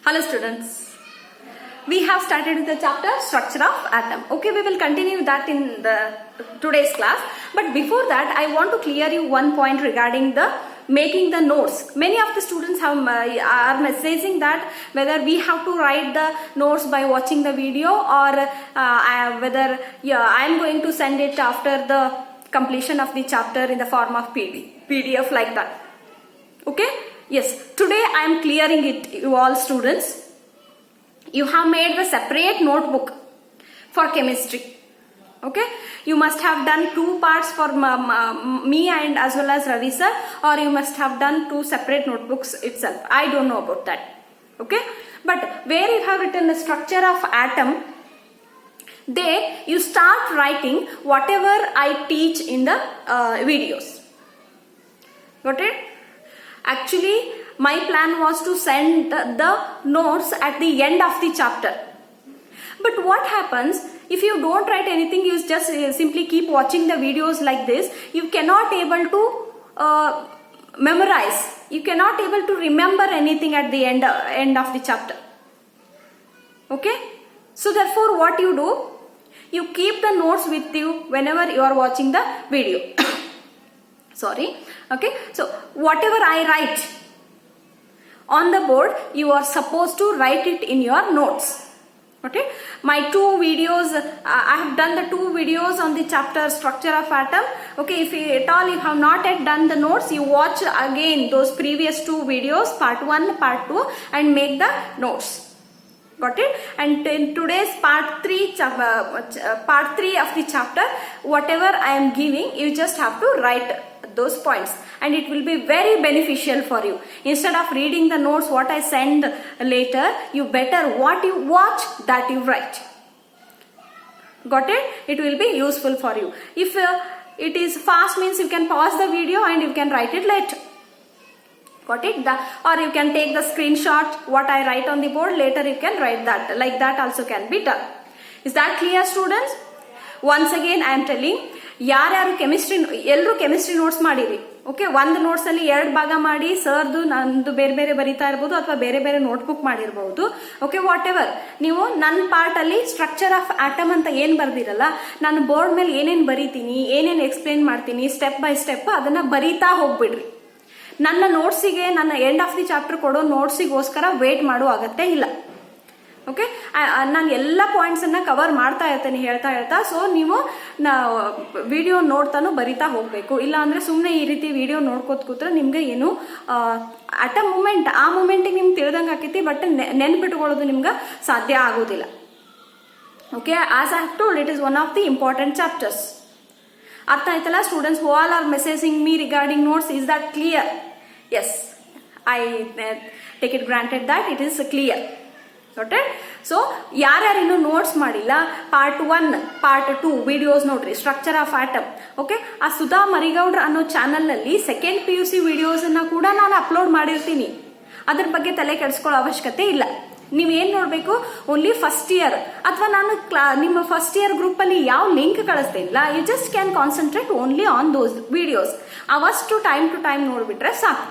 Hello students, we have started with the chapter structure of atom. Okay, we will continue that in the today's class. But before that, I want to clear you one point regarding the making the notes. Many of the students have are messaging that whether we have to write the notes by watching the video or whether I am going to send it after the completion of the chapter in the form of PDF like that. Okay. Yes, today I am clearing it, you all students. You have made the separate notebook for chemistry. Okay, you must have done two parts for me and as well as Ravi sir, or you must have done two separate notebooks itself. I don't know about that. Okay, but where you have written the structure of atom, there you start writing whatever I teach in the videos. Got it? Actually, my plan was to send the notes at the end of the chapter. But what happens if you don't write anything, you just simply keep watching the videos like this, you cannot able to memorize, you cannot able to remember anything at the end of the chapter. Okay? So therefore what you do, you keep the notes with you whenever you are watching the video. Sorry. Okay, so whatever I write on the board, you are supposed to write it in your notes. Okay, my two videos, I have done the two videos on the chapter structure of atom. Okay, if at all you have not yet done the notes, you watch again those previous two videos, part 1, part 2, and make the notes. Got it? And in today's part 3 of the chapter, whatever I am giving, you just have to write those points and it will be very beneficial for you. Instead of reading the notes what I send later, you better what you watch that you write. Got it? It will be useful for you. If it is fast, means you can pause the video and you can write it later. Got it? Or you can take the screenshot what I write on the board, later you can write that. Like that also can be done. Is that clear, students? Once again I am telling, ಯಾರ್ಯಾರು chemistry ಎಲ್ಲರೂ chemistry notes ಮಾಡಿರಿ. Okay, ಒಂದು notes ಅಲ್ಲಿ 2 ಭಾಗ ಮಾಡಿ ಸರ್ದು ನಂದು ಬೇರೆ ಬೇರೆ ಬರಿತಾ ಇರ್ಬೋದು ಅಥವಾ ಬೇರೆ ಬೇರೆ ನೋಟ್ಬುಕ್ ಮಾಡಿರ್ಬಹುದು. ಓಕೆ, ವಾಟ್ ಎವರ್ ನೀವು ನನ್ನ ಪಾರ್ಟ್ ಅಲ್ಲಿ ಸ್ಟ್ರಕ್ಚರ್ ಆಫ್ ಆಟಮ್ ಅಂತ ಏನ್ ಬರ್ದಿರಲ್ಲ, ನಾನು ಬೋರ್ಡ್ ಮೇಲೆ ಏನೇನ್ ಬರೀತೀನಿ, ಏನೇನ್ ಎಕ್ಸ್ಪ್ಲೇನ್ ಮಾಡ್ತೀನಿ ಸ್ಟೆಪ್ ಬೈ ಸ್ಟೆಪ್ ಅದನ್ನ ಬರೀತಾ ಹೋಗ್ಬಿಡ್ರಿ. ನನ್ನ ನೋಟ್ಸಿಗೆ, ನನ್ನ ಎಂಡ್ ಆಫ್ ದಿ ಚಾಪ್ಟರ್ ಕೊಡೋ ನೋಟ್ಸಿಗೋಸ್ಕರ ವೇಟ್ ಮಾಡೋ ಅಗತ್ಯ ಇಲ್ಲ. ಓಕೆ, ನಾನು ಎಲ್ಲ ಪಾಯಿಂಟ್ಸ್ ಅನ್ನ ಕವರ್ ಮಾಡ್ತಾ ಇರ್ತೇನೆ ಹೇಳ್ತಾ. ಸೊ ನೀವು ವಿಡಿಯೋ ನೋಡ್ತಾನು ಬರಿತಾ ಹೋಗ್ಬೇಕು. ಇಲ್ಲ ಅಂದ್ರೆ ಸುಮ್ಮನೆ ಈ ರೀತಿ ವಿಡಿಯೋ ನೋಡ್ಕೋತ ಕೂತ್ರೆ ನಿಮ್ಗೆ ಏನು ಅಟ್ ಅ ಮೂಮೆಂಟ್ ಆ ಮೂಮೆಂಟಿಗೆ ನಿಮ್ಗೆ ತಿಳಿದಂಗೆ ಆಕೈತಿ, ಬಟ್ ನೆನ್ಪಿಟ್ಕೊಳ್ಳೋದು ನಿಮ್ಗೆ ಸಾಧ್ಯ ಆಗೋದಿಲ್ಲ. Okay, as I have told, it is one of the important chapters. ಅರ್ಥ ಆಯ್ತಲ್ಲ students? Who all are messaging me regarding notes, is that clear? Yes, I take it granted that it is clear. So ಯಾರ್ಯಾರು ಇನ್ನೂ notes ಮಾಡಿಲ್ಲ, part 1 part 2 videos ನೋಡ್ರಿ, structure of atom. Okay, ಆ ಸುಧಾ ಮರಿಗೌಡ್ರ ಅನ್ನೋ channel ನಲ್ಲಿ second PUC videos ಅನ್ನ ಕೂಡ ನಾನು ಅಪ್ಲೋಡ್ ಮಾಡಿರ್ತೀನಿ. ಅದ್ರ ಬಗ್ಗೆ ತಲೆ ಕೆಡಿಸ್ಕೊಳ್ಳೋ ಅವಶ್ಯಕತೆ ಇಲ್ಲ. ನೀವೇನ್ ನೋಡ್ಬೇಕು, ಓನ್ಲಿ ಫಸ್ಟ್ ಇಯರ್ ಅಥವಾ ನಾನು ನಿಮ್ಮ ಫಸ್ಟ್ ಇಯರ್ ಗ್ರೂಪ್ ಅಲ್ಲಿ ಯಾವ ಲಿಂಕ್ ಕಳಿಸ್ತಿಲ್ಲ, you just can concentrate only on those videos. ಅವಷ್ಟು ಟೈಮ್ ಟು ಟೈಮ್ ನೋಡ್ಬಿಟ್ರೆ ಸಾಕು.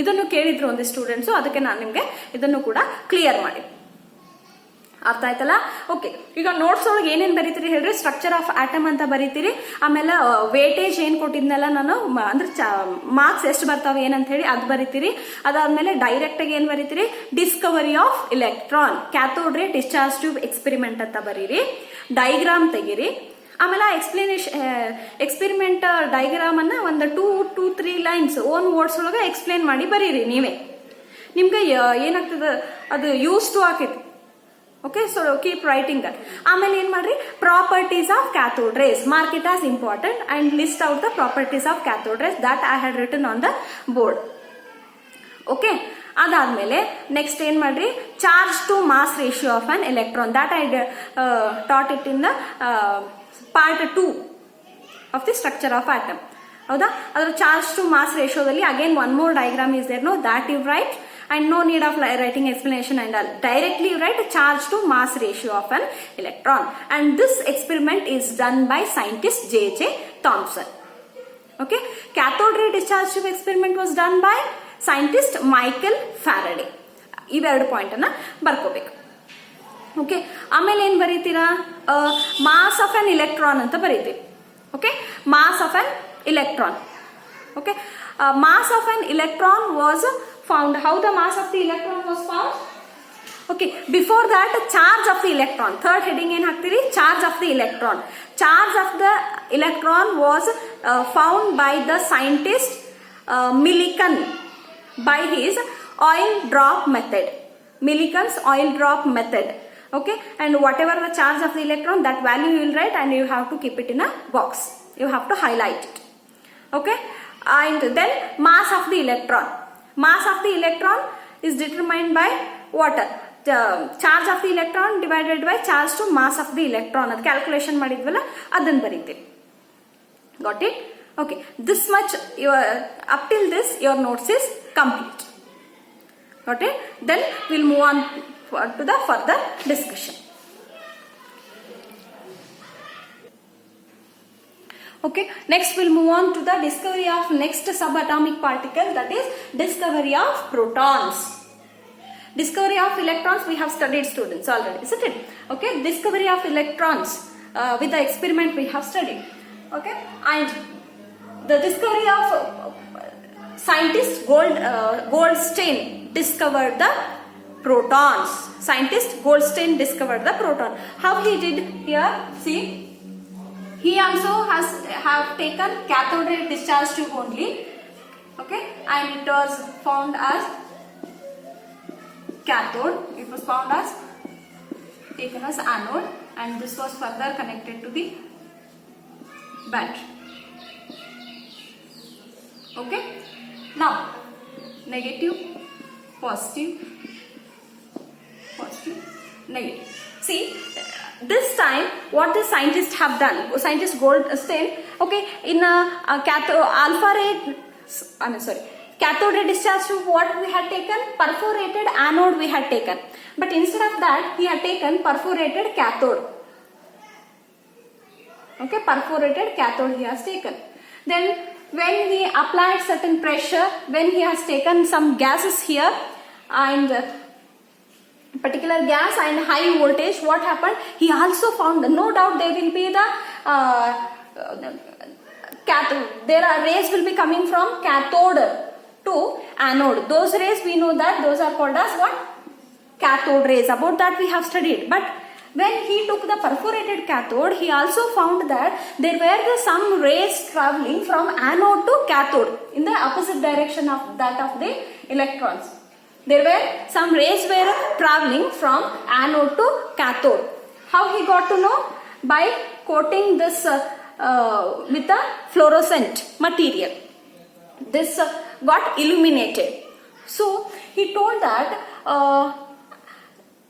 ಇದನ್ನು ಕೇಳಿದ್ರು ಒಂದು ಸ್ಟೂಡೆಂಟ್ಸು, ಅದಕ್ಕೆ ನಾನು ನಿಮ್ಗೆ ಇದನ್ನು ಕೂಡ ಕ್ಲಿಯರ್ ಮಾಡಿ. ಅರ್ಥ ಆಯ್ತಲ್ಲ? ಓಕೆ, ಈಗ ನೋಟ್ಸ್ ಒಳಗೆ ಏನೇನ್ ಬರೀತೀರಿ ಹೇಳ್ರಿ? ಸ್ಟ್ರಕ್ಚರ್ ಆಫ್ ಆಟಮ್ ಅಂತ ಬರೀತೀರಿ. ಆಮೇಲೆ ವೇಟೇಜ್ ಏನ್ ಕೊಟ್ಟಿದ್ನೆಲ್ಲ ನಾನು, ಅಂದ್ರೆ ಮಾರ್ಕ್ಸ್ ಎಷ್ಟು ಬರ್ತಾವೆ ಏನಂತ ಹೇಳಿ ಅದು ಬರೀತೀರಿ. ಅದಾದ್ಮೇಲೆ ಡೈರೆಕ್ಟ್ ಆಗಿ ಏನ್ ಬರೀತೀರಿ? ಡಿಸ್ಕವರಿ ಆಫ್ ಇಲೆಕ್ಟ್ರಾನ್, ಕ್ಯಾಥೋಡ್ ರೇ ಡಿಸ್ಚಾರ್ಜ್ ಟ್ಯೂಬ್ ಎಕ್ಸ್ಪೆರಿಮೆಂಟ್ ಅಂತ ಬರೀರಿ. ಡೈಗ್ರಾಮ್ ತೆಗೀರಿ. ಆಮೇಲೆ ಎಕ್ಸ್ಪೆರಿಮೆಂಟ್ ಡೈಗ್ರಾಮ್ ಅನ್ನ ಒಂದು 2-3 ಲೈನ್ಸ್ ಓನ್ ವರ್ಡ್ಸ್ ಒಳಗೆ ಎಕ್ಸ್ಪ್ಲೇನ್ ಮಾಡಿ ಬರೀರಿ ನೀವೇ. ನಿಮ್ಗೆ ಏನಾಗ್ತದೆ ಅದು ಯೂಸ್ ಟು ಆಕೈತಿ. Okay, so keep writing that. ಆಮೇಲೆ ಏನ್ ಮಾಡ್ರಿ? Properties of cathode rays, mark it as important and list out the properties of cathode rays that I had written on the board. Okay, ಅದಾದ್ಮೇಲೆ next ಏನ್ ಮಾಡ್ರಿ? Charge to mass ratio of an electron, that I taught it in the part 2 of the structure of atom. ಹೌದಾ? ಅದರ charge to mass ರೇಷಿಯೋದಲ್ಲಿ again one more diagram is there, know that you write and no need of writing explanation and all. Directly you write charge to mass ratio of an electron, and this experiment is done by scientist J.J. Thomson. Okay, cathode ray discharge tube experiment was done by scientist Michael Faraday. ಇವೆರಡು point ಅನ್ನ ಬರ್ಕೋಬೇಕು. Okay, ಆಮೇಲೆ ಏನ್ ಬರೀತೀರಾ, mass of an electron ಅಂತ ಬರೀತೀವಿ. Okay, mass of an electron. Okay, mass of an electron was found. How the mass of the electron was found? Okay, before that, charge of the electron. Third heading ಏನು ಹಾಕ್ತೀರಿ, charge of the electron. Charge of the electron was found by the scientist Millikan by his oil drop method. Millikan's oil drop method. Okay, and whatever the charge of the electron, that value you will write and you have to keep it in a box. You have to highlight it. Okay, and then mass of the electron. Mass of the electron is determined by what? The charge of the electron divided by charge to mass of the electron. ಅದು calculation ಮಾಡಿದ್ವಲ್ಲ ಅದನ್ನು ಬರೀತೀವಿ. Got it? Okay, this much up till this your notes is complete. Got it? Then we'll move on to the further discussion. Okay, next we'll move on to the discovery of next subatomic particle, that is discovery of protons. Discovery of electrons we have studied, students, already, isn't it? Okay, discovery of electrons with the experiment we have studied. Okay, and the discovery of scientist Goldstein discovered the protons. Scientist Goldstein discovered the proton. How he did here? See, he also have taken cathode ray discharge tube only. Okay, and it was found as cathode. It was found as taken as anode, and this was further connected to the battery. Okay, now negative, positive, positive, negative. See, this time what the scientists have done, scientist Goldstein, okay, in cathode ray discharge tube, what we had taken, perforated anode we had taken, but instead of that he had taken perforated cathode. Okay, perforated cathode he has taken. Then when he applied certain pressure, when he has taken some gases here and particular gas and high voltage, what happened, he also found, no doubt there will be the cathode, there are rays will be coming from cathode to anode. Those rays we know that those are called as what, cathode rays. About that we have studied. But when he took the perforated cathode, he also found that there were some rays traveling from anode to cathode in the opposite direction of that of the electrons. There were some rays were traveling from anode to cathode. How he got to know? By coating this with a fluorescent material. This got illuminated. So he told that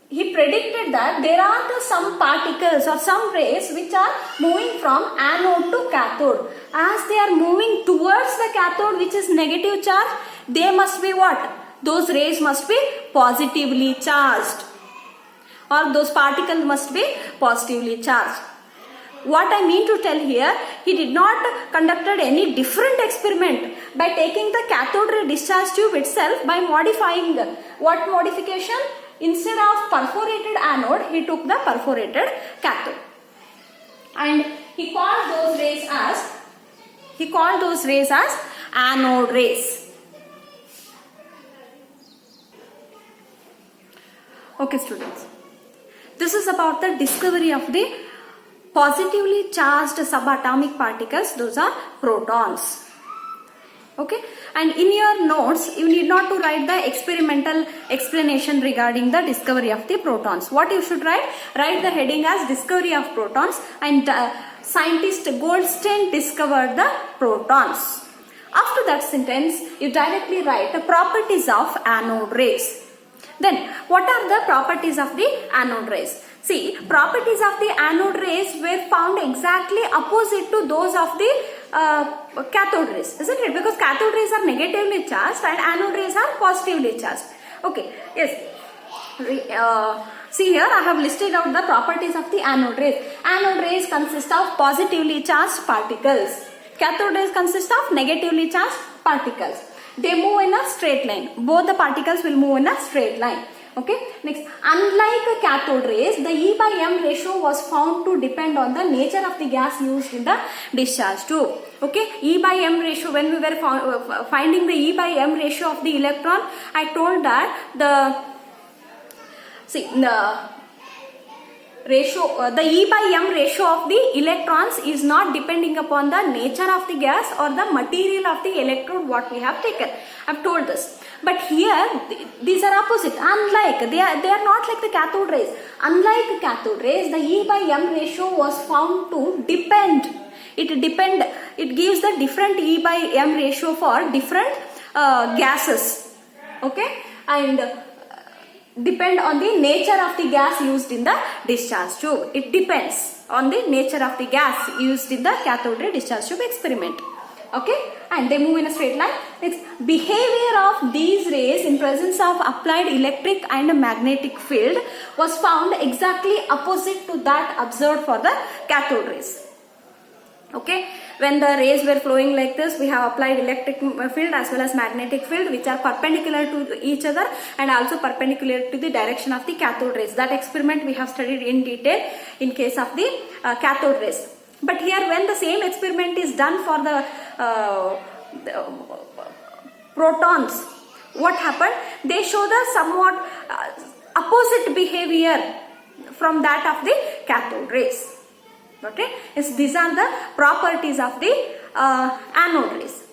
he predicted that there are some particles or some rays which are moving from anode to cathode. As they are moving towards the cathode, which is negative charge, they must be what? Those rays must be positively charged, or those particles must be positively charged. What I mean to tell here, he did not conducted any different experiment by taking the cathode ray discharge tube itself, by modifying what modification? Instead of perforated anode, he took the perforated cathode, and he called those rays as anode rays. Okay, students, this is about the discovery of the positively charged subatomic particles. Those are protons. Okay, and in your notes you need not to write the experimental explanation regarding the discovery of the protons. What you should write? Write the heading as discovery of protons, and scientist Goldstein discovered the protons. After that sentence you directly write the properties of anode rays. Then what are the properties of the anode rays? See, properties of the anode rays were found exactly opposite to those of the cathode rays, isn't it? Because cathode rays are negatively charged and anode rays are positively charged. Okay, yes. See here, I have listed out the properties of the anode rays. Anode rays consist of positively charged particles. Cathode rays consist of negatively charged particles. they move in a straight line. Both the particles will move in a straight line. Okay, next, unlike cathode rays, the E by M ratio was found to depend on the nature of the gas used in the discharge tube. Okay, E by M ratio, when we were finding the E by M ratio of the electron, I told that the the E by M ratio of the electrons is not depending upon the nature of the gas or the material of the electrode what we have taken. I have told this. But here these are opposite. Unlike, they are not like the cathode rays. Unlike cathode rays, the E by M ratio was found to depend. It gives the different E by M ratio for different gases. Okay, and depend on the nature of the gas used in the discharge tube. It depends on the nature of the gas used in the cathode ray discharge tube experiment. Okay, and they move in a straight line. Next, behavior of these rays in presence of applied electric and magnetic field was found exactly opposite to that observed for the cathode rays. Okay, when the rays were flowing like this, we have applied electric field as well as magnetic field, which are perpendicular to each other and also perpendicular to the direction of the cathode rays. That experiment we have studied in detail in case of the cathode rays. But here, when the same experiment is done for the protons, what happened? They show the somewhat opposite behavior from that of the cathode rays. Okay, yes, these are the properties of the anode rays.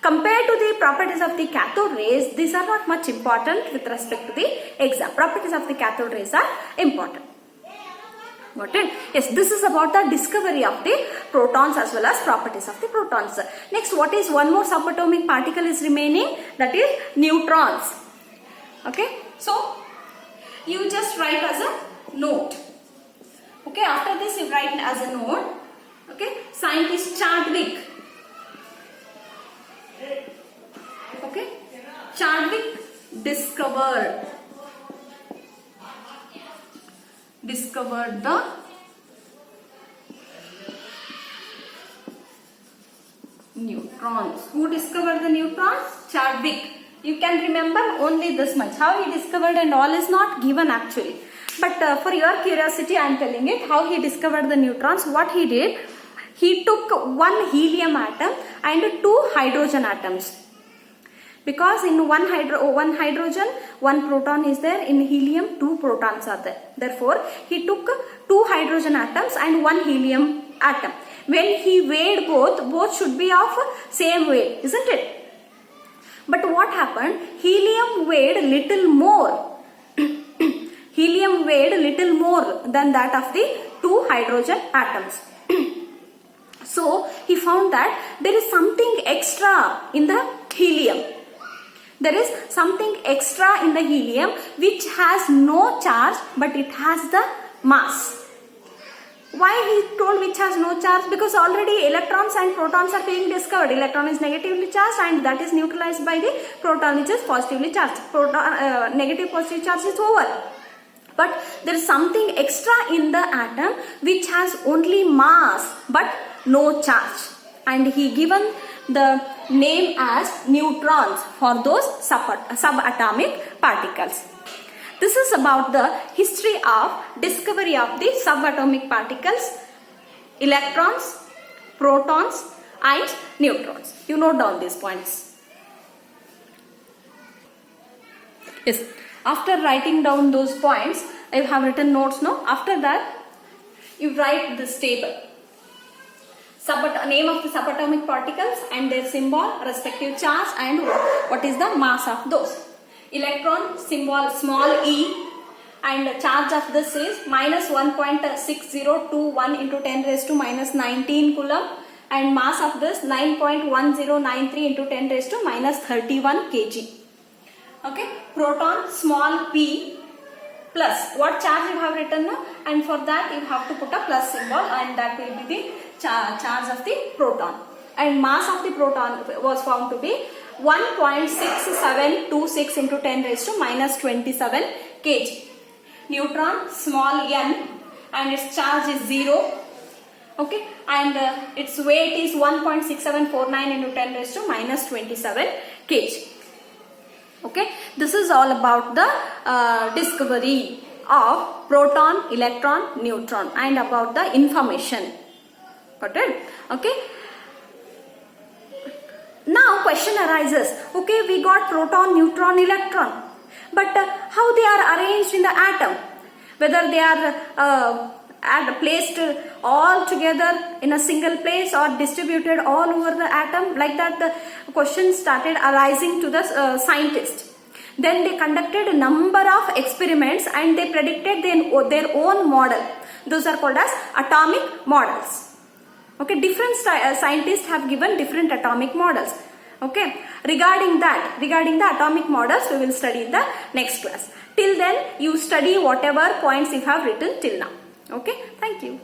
Compared to the properties of the cathode rays, these are not much important with respect to the exam. Properties of the cathode rays are important. Got it? Yes, this is about the discovery of the protons as well as properties of the protons. Next, what is one more subatomic particle is remaining? That is neutrons. Okay, so you just write as a note. Okay, after this you write as a note. Okay, scientist Chadwick. Okay, Chadwick discovered the neutrons. Who discovered the neutrons? Chadwick. You can remember only this much. How he discovered and all is not given actually. But for your curiosity, I am telling it. How he discovered the neutrons. What he did, he took one helium atom and two hydrogen atoms. Because in one hydrogen, one proton is there. In helium, two protons are there. Therefore, he took two hydrogen atoms and one helium atom. When he weighed both should be of same weight, isn't it? But what happened? Helium weighed little more. Helium weighed little more than that of the two hydrogen atoms. So, he found that there is something extra in the helium. There is something extra in the helium which has no charge but it has the mass. Why he told which has no charge? Because already electrons and protons are being discovered. Electron is negatively charged and that is neutralized by the proton which is positively charged. Negative positive charge is over. But there is something extra in the atom which has only mass but no charge. And he given the name as neutrons for those subatomic particles. This is about the history of discovery of the subatomic particles, electrons, protons and neutrons. You note down these points. Yes, after writing down those points, I have written notes now. After that, you write this table. Name of the subatomic particles and their symbol, respective charge and what is the mass of those. Electron symbol small e and charge of this is minus 1.6021 into 10 raised to minus 19 coulomb and mass of this 9.1093 into 10 raised to minus 31 kg. Okay, proton small p plus what charge you have written now, and for that you have to put a plus symbol and that will be the charge of the proton, and mass of the proton was found to be 1.6726 into 10 raised to minus 27 kg. Neutron small n and its charge is 0. Okay, and its weight is 1.6749 into 10 raised to minus 27 cage. Okay, this is all about the discovery of proton, electron, neutron and about the information. Got it? Okay. Now question arises, okay, we got proton, neutron, electron, but how they are arranged in the atom? Whether they are placed all together in a single place or distributed all over the atom, like that the question started arising to the scientists. Then they conducted a number of experiments and they predicted their own model. Those are called as atomic models. Okay, different scientists have given different atomic models. Okay, regarding the atomic models, we will study in the next class. Till then, you study whatever points you have written till now. Okay, thank you.